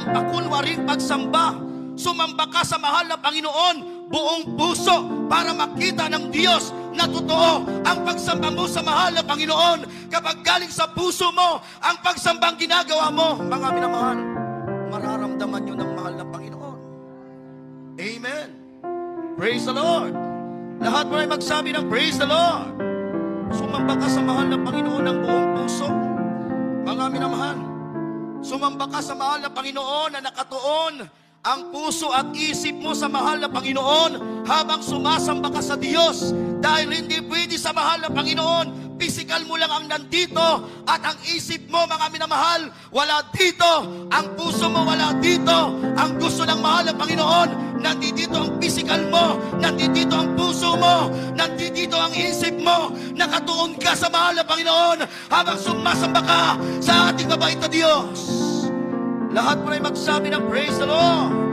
mapakunwaring pagsamba. Sumamba ka sa mahal na Panginoon buong puso para makita ng Diyos na totoo ang pagsamba mo sa mahal na Panginoon. Kapag galing sa puso mo ang pagsambang ginagawa mo, mga minamahal, mararamdaman nyo ng mahal na Panginoon. Amen. Praise the Lord. Lahat mo ay magsabi ng praise the Lord. Sumamba ka sa mahal na Panginoon ng buong puso. Mga minamahal, sumamba ka sa mahal na Panginoon na nakatuon ang puso at isip mo sa mahal na Panginoon habang sumasamba ka sa Diyos. Dahil hindi pwede sa mahal na Panginoon, physical mo lang ang nandito at ang isip mo, mga minamahal, wala dito. Ang puso mo wala dito. Ang gusto ng mahal na Panginoon, nandito ang physical mo, nandito ang puso mo, nandito ang isip mo. Nakatuon ka sa mahal na Panginoon habang sumasamba ka sa ating mabait na Diyos. Lahat mo ay magsabi ng praise the Lord.